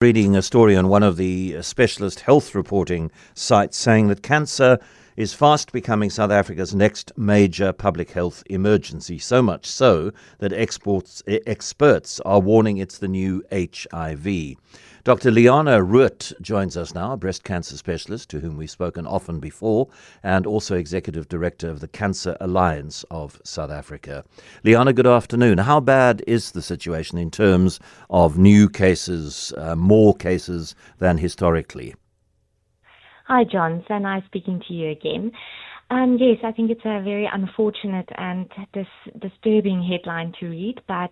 Reading a story on one of the specialist health reporting sites saying that cancer is fast becoming South Africa's next major public health emergency, so much so that experts are warning it's the new HIV. Dr Liana Roodt joins us now, a breast cancer specialist to whom we've spoken often before, and also Executive Director of the Cancer Alliance of South Africa. Liana, good afternoon. How bad is the situation in terms of new cases, more cases than historically? Hi, John. So nice speaking to you again. Yes, I think it's a very unfortunate and disturbing headline to read, but,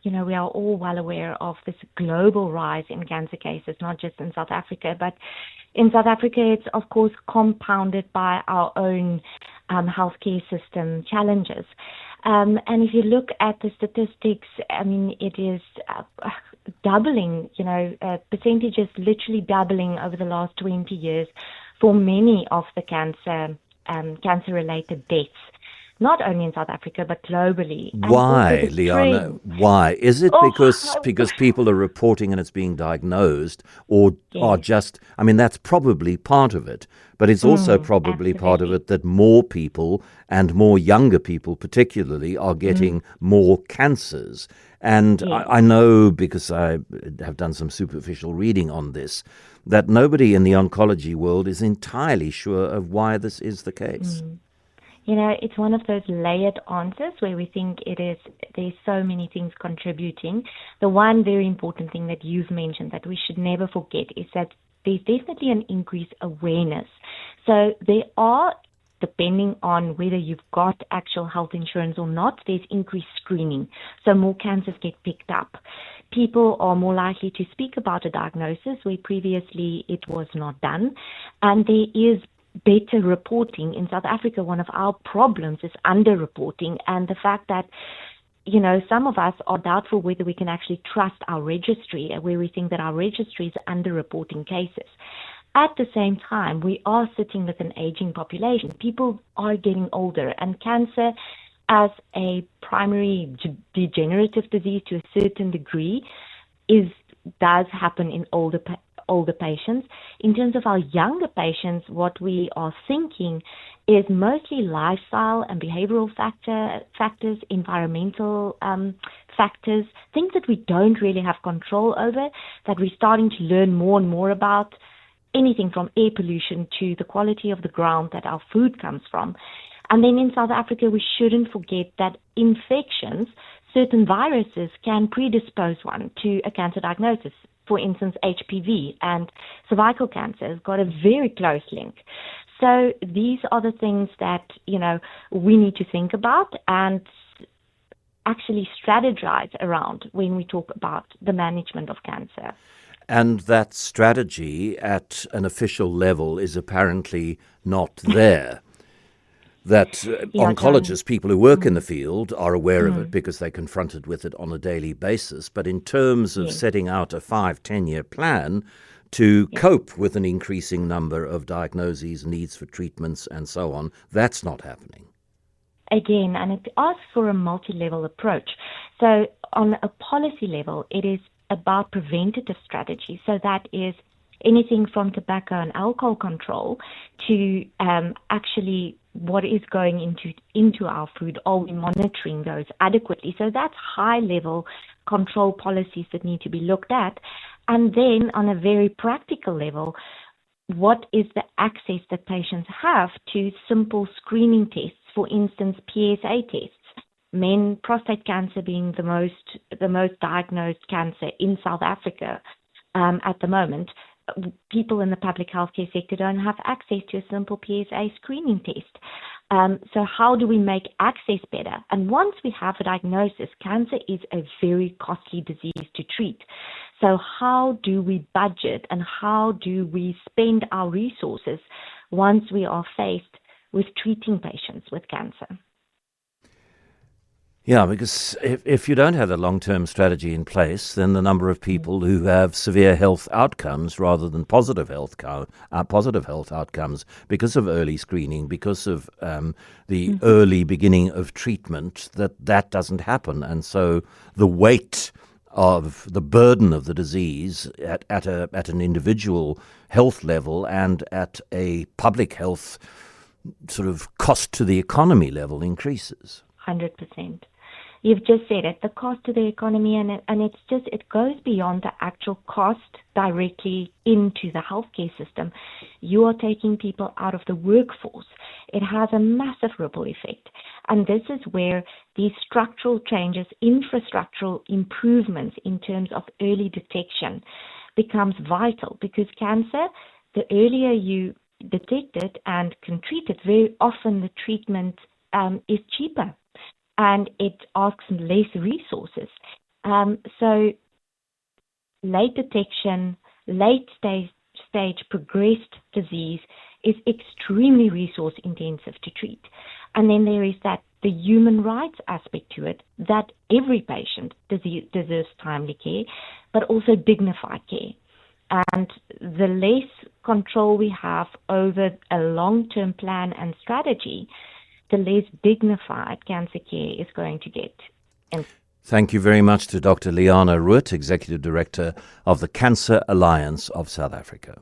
we are all well aware of this global rise in cancer cases, not just in South Africa, but in South Africa, it's, of course, compounded by our own healthcare system challenges. And if you look at the statistics, it is doubling, percentages literally doubling over the last 20 years for many of the cancer-related deaths, not only in South Africa, but globally. Why, Liana? Why? Is it because people are reporting and it's being diagnosed, or are just, that's probably part of it, but it's also probably part of it that more people and more younger people particularly are getting more cancers. And I know, because I have done some superficial reading on this, that nobody in the oncology world is entirely sure of why this is the case. It's one of those layered answers where we think there's so many things contributing. The one very important thing that you've mentioned that we should never forget is that there's definitely an increased awareness. So there are, depending on whether you've got actual health insurance or not, there's increased screening. So more cancers get picked up. People are more likely to speak about a diagnosis where previously it was not done. And there is better reporting. In South Africa, one of our problems is underreporting, and the fact that some of us are doubtful whether we can actually trust our registry, where we think that our registry is underreporting cases. At the same time, we are sitting with an aging population. People are getting older, and cancer as a primary degenerative disease to a certain degree does happen in older patients. In terms of our younger patients, what we are thinking is mostly lifestyle and behavioral factors, environmental factors, things that we don't really have control over, that we're starting to learn more and more about, anything from air pollution to the quality of the ground that our food comes from. And then in South Africa, we shouldn't forget that infections, certain viruses can predispose one to a cancer diagnosis. For instance, HPV and cervical cancer has got a very close link. So these are the things that, we need to think about and actually strategize around when we talk about the management of cancer. And that strategy at an official level is apparently not there. That oncologists, people who work in the field, are aware of it because they're confronted with it on a daily basis. But in terms of setting out a 5-10-year plan to cope with an increasing number of diagnoses, needs for treatments, and so on, that's not happening. Again, and it asks for a multi-level approach. So on a policy level, it is about preventative strategy. So that is anything from tobacco and alcohol control to actually what is going into our food. Are we monitoring those adequately? So that's high-level control policies that need to be looked at. And then on a very practical level, what is the access that patients have to simple screening tests, for instance, PSA tests? Men, prostate cancer being the most diagnosed cancer in South Africa at the moment. People in the public healthcare sector don't have access to a simple PSA screening test. So how do we make access better? And once we have a diagnosis, cancer is a very costly disease to treat. So how do we budget and how do we spend our resources once we are faced with treating patients with cancer? Yeah, because if you don't have a long-term strategy in place, then the number of people who have severe health outcomes rather than positive health outcomes because of early screening, because of the early beginning of treatment, that doesn't happen. And so the weight of the burden of the disease at an individual health level and at a public health sort of cost to the economy level increases. 100%. You've just said it, the cost to the economy, and it goes beyond the actual cost directly into the healthcare system. You are taking people out of the workforce. It has a massive ripple effect. And this is where these structural changes, infrastructural improvements in terms of early detection becomes vital, because cancer, the earlier you detect it and can treat it, very often the treatment is cheaper. And it asks less resources. So late detection, late stage progressed disease is extremely resource intensive to treat. And then there is the human rights aspect to it, that every patient deserves timely care, but also dignified care. And the less control we have over a long-term plan and strategy, the less dignified cancer care is going to get. Thank you very much to Dr. Liana Roodt, Executive Director of the Cancer Alliance of South Africa.